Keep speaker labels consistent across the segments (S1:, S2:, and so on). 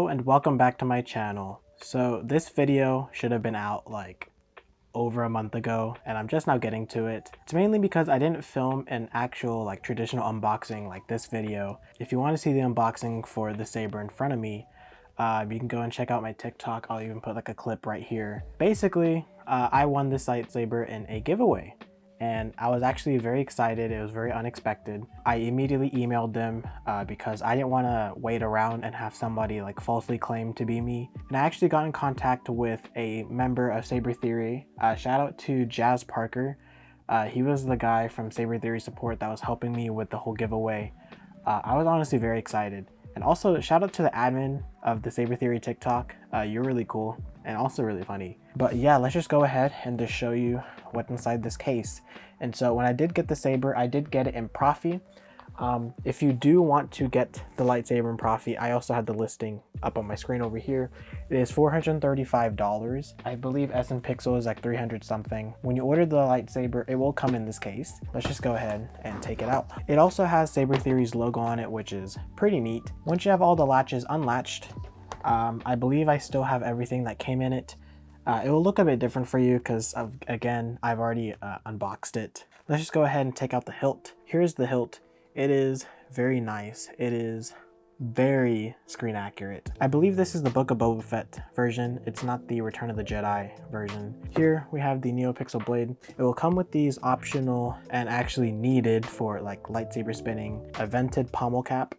S1: Hello and welcome back to my channel. So this video should have been out like over a month ago and I'm just now getting to it. It's mainly because I didn't film an actual like traditional unboxing like this video. If you want to see the unboxing for the Saber in front of me, you can go and check out my TikTok. I'll even put like a clip right here. Basically, I won this lightsaber in a giveaway. And I was actually very excited. It was very unexpected. I immediately emailed them because I didn't want to wait around and have somebody like falsely claim to be me. And I actually got in contact with a member of Saber Theory. Shout out to Jazz Parker. He was the guy from Saber Theory support that was helping me with the whole giveaway. I was honestly very excited. And also shout out to the admin of the Saber Theory TikTok. You're really cool and also really funny. But yeah, let's just go ahead and just show you what's inside this case. And so when I did get the Saber, I did get it in Profi. If you do want to get the lightsaber in Profi, I also have the listing up on my screen over here. It is $435. I believe SN Pixel is like 300 something. When you order the lightsaber, it will come in this case. Let's just go ahead and take it out. It also has Saber Theory's logo on it, which is pretty neat. Once you have all the latches unlatched, I believe I still have everything that came in it. It will look a bit different for you because again, I've already unboxed it. Let's just go ahead and take out the hilt. Here's the hilt. It is very nice. It is very screen accurate. I believe this is the Book of Boba Fett version. It's not the Return of the Jedi version. Here we have the NeoPixel blade. It will come with these optional and actually needed for like lightsaber spinning, a vented pommel cap.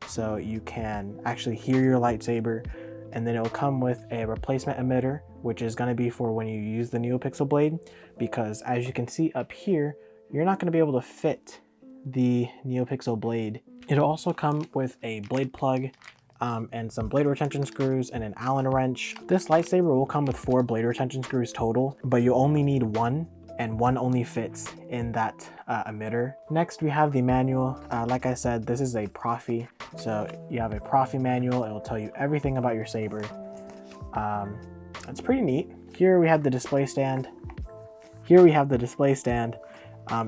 S1: So you can actually hear your lightsaber, and then it will come with a replacement emitter, which is going to be for when you use the NeoPixel blade, because as you can see up here, you're not going to be able to fit the NeoPixel blade. It'll also come with a blade plug and some blade retention screws and an Allen wrench. This lightsaber will come with 4 blade retention screws total, but you only need 1, and 1 only fits in that emitter. Next we have the manual. Like I said, this is a Profi, so you have a Profi manual. It will tell you everything about your saber. It's pretty neat. Here we have the display stand.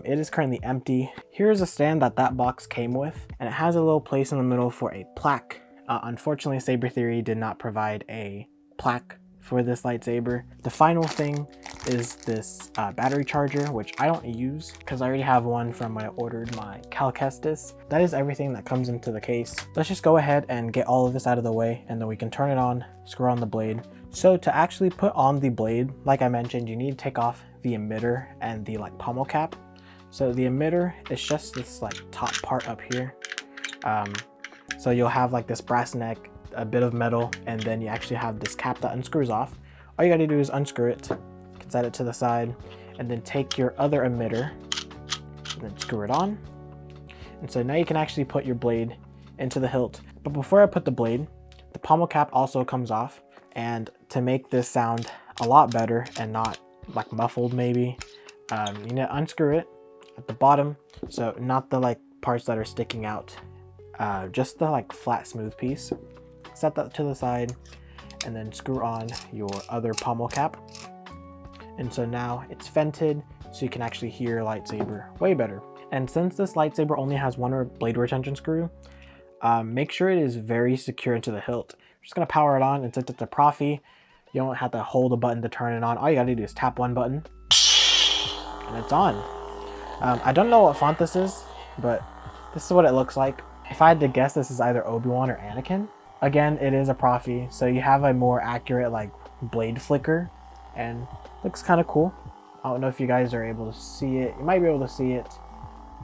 S1: It is currently empty. Here's a stand that box came with, and it has a little place in the middle for a plaque. Unfortunately, Saber Theory did not provide a plaque for this lightsaber. The final thing is this battery charger, which I don't use because I already have one from when I ordered my Cal Kestis. That is everything that comes into the case. Let's just go ahead and get all of this out of the way, and then we can turn it on, screw on the blade. So to actually put on the blade, like I mentioned, you need to take off the emitter and the like pommel cap. So the emitter is just this like top part up here. So you'll have like this brass neck, a bit of metal, and then you actually have this cap that unscrews off. All you gotta do is unscrew it, you can set it to the side, and then take your other emitter and then screw it on. And so now you can actually put your blade into the hilt. But before I put the blade, the pommel cap also comes off. And to make this sound a lot better and not like muffled maybe, you need to unscrew it at the bottom. So not the like parts that are sticking out, just the like flat smooth piece. Set that to the side and then screw on your other pommel cap. And so now it's vented, so you can actually hear your lightsaber way better. And since this lightsaber only has 1 blade retention screw, make sure it is very secure into the hilt. I'm just gonna power it on, and since it's a Profi, you don't have to hold a button to turn it on. All you gotta do is tap 1 button and it's on. I don't know what font this is, but this is what it looks like. If I had to guess, this is either Obi-Wan or Anakin. Again, it is a Profi, so you have a more accurate like blade flicker, and looks kind of cool. I don't know if you guys are able to see it. You might be able to see it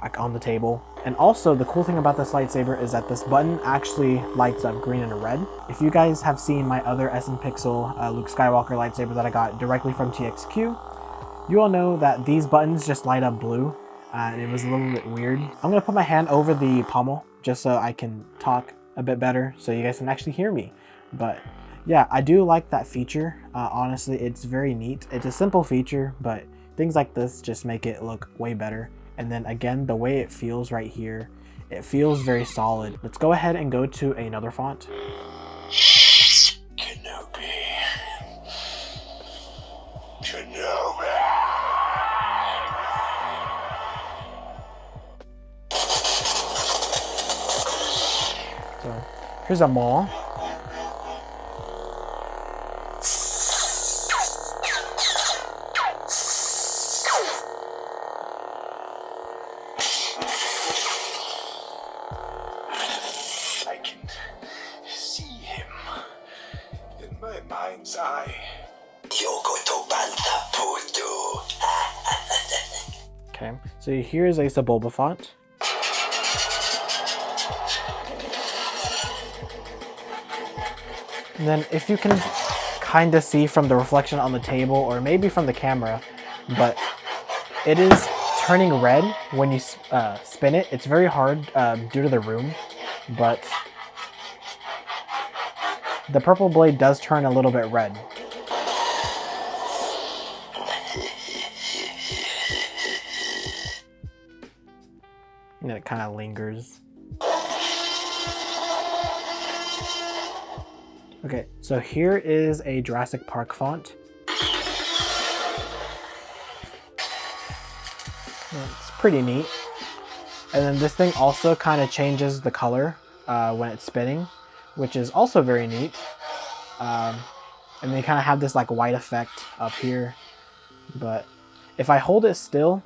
S1: like on the table. And also the cool thing about this lightsaber is that this button actually lights up green and red. If you guys have seen my other SN Pixel Luke Skywalker lightsaber that I got directly from TXQ, you all know that these buttons just light up blue. And it was a little bit weird. I'm gonna put my hand over the pommel just so I can talk a bit better so you guys can actually hear me. But yeah, I do like that feature. Honestly, it's very neat. It's a simple feature, but things like this just make it look way better. And then again, the way it feels right here, it feels very solid. Let's go ahead and go to another font.
S2: Kenobi.
S1: So here's a Maul. So here's a boba font. And then if you can kind of see from the reflection on the table, or maybe from the camera, but it is turning red when you spin it. It's very hard due to the room, but the purple blade does turn a little bit red. And it kind of lingers. Okay, so here is a Jurassic Park font. It's pretty neat. And then this thing also kind of changes the color when it's spinning, which is also very neat. And they kind of have this like white effect up here. But if I hold it still,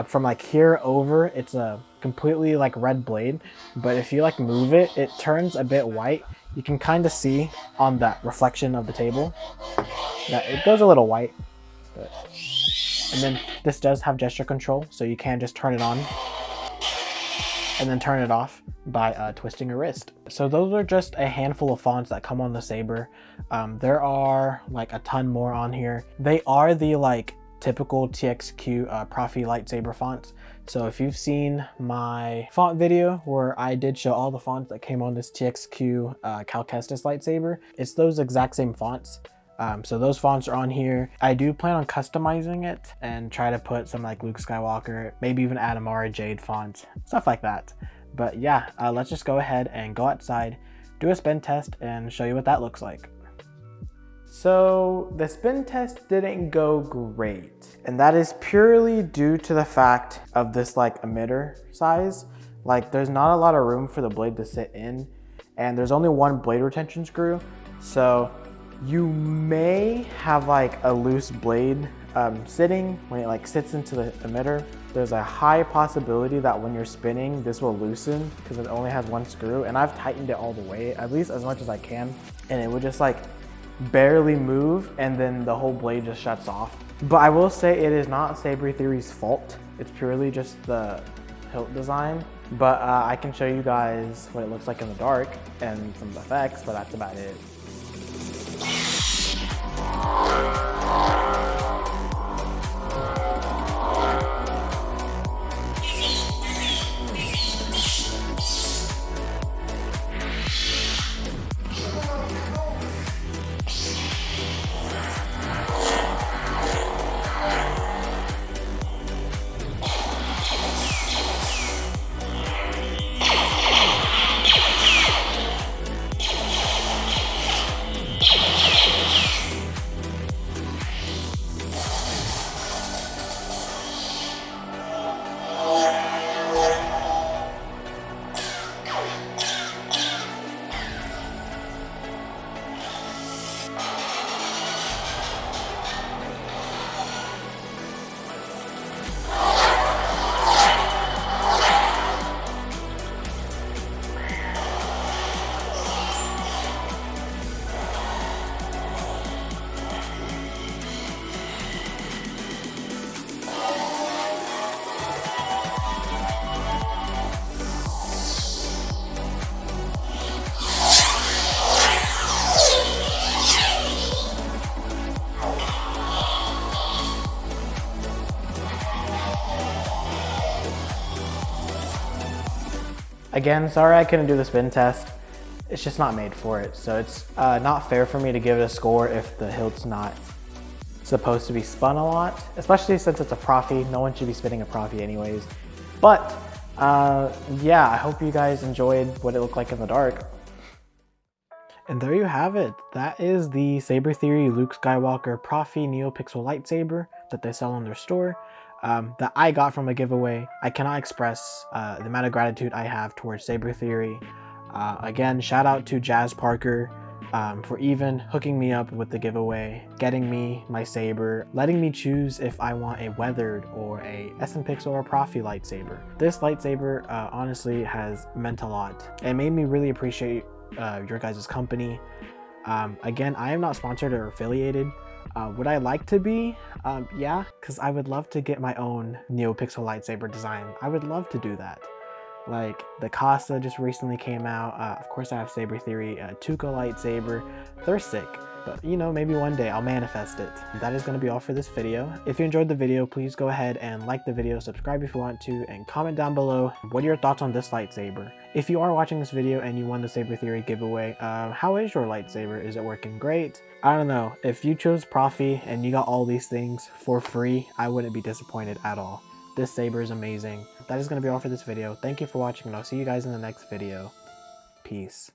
S1: from like here over, it's a completely like red blade. But if you like move it, it turns a bit white. You can kind of see on that reflection of the table that it goes a little white. But... And then this does have gesture control, so you can just turn it on and then turn it off by twisting your wrist. So those are just a handful of fonts that come on the Saber. There are like a ton more on here. They are the like typical TXQ Profi lightsaber fonts. So if you've seen my font video where I did show all the fonts that came on this TXQ Cal Kestis lightsaber, it's those exact same fonts. So those fonts are on here. I do plan on customizing it and try to put some like Luke Skywalker, maybe even add a Mara Jade font, stuff like that. But yeah, let's just go ahead and go outside, do a spin test, and show you what that looks like. So the spin test didn't go great, and that is purely due to the fact of this like emitter size. Like there's not a lot of room for the blade to sit in, and there's only one blade retention screw. So you may have like a loose blade sitting when it like sits into the emitter. There's a high possibility that when you're spinning, this will loosen because it only has one screw, and I've tightened it all the way, at least as much as I can, and it would just like barely move, and then the whole blade just shuts off. But I will say it is not Saber Theory's fault. It's purely just the hilt design. But I can show you guys what it looks like in the dark and some effects, but that's about it. Again, sorry I couldn't do the spin test. It's just not made for it. So it's not fair for me to give it a score if the hilt's not supposed to be spun a lot, especially since it's a Profi. No one should be spinning a Profi anyways. But yeah, I hope you guys enjoyed what it looked like in the dark. And there you have it. That is the Saber Theory Luke Skywalker Profi NeoPixel lightsaber that they sell in their store. That I got from a giveaway. I cannot express the amount of gratitude I have towards Saber Theory. Again, shout out to Jazz Parker for even hooking me up with the giveaway, getting me my saber, letting me choose if I want a weathered or a SN Pixel or a Profi lightsaber. This lightsaber honestly has meant a lot. It made me really appreciate your guys' company. Again, I am not sponsored or affiliated. Would I like to be? Yeah, because I would love to get my own NeoPixel lightsaber design. I would love to do that. Like the Casa just recently came out. Of course, I have Saber Theory, Tuco lightsaber. They're sick. But you know, maybe one day I'll manifest it. That is going to be all for this video. If you enjoyed the video, please go ahead and like the video, subscribe if you want to, and comment down below what are your thoughts on this lightsaber. If you are watching this video and you won the Saber Theory giveaway, how is your lightsaber? Is it working great? I don't know. If you chose Profi and you got all these things for free, I wouldn't be disappointed at all. This saber is amazing. That is going to be all for this video. Thank you for watching, and I'll see you guys in the next video. Peace.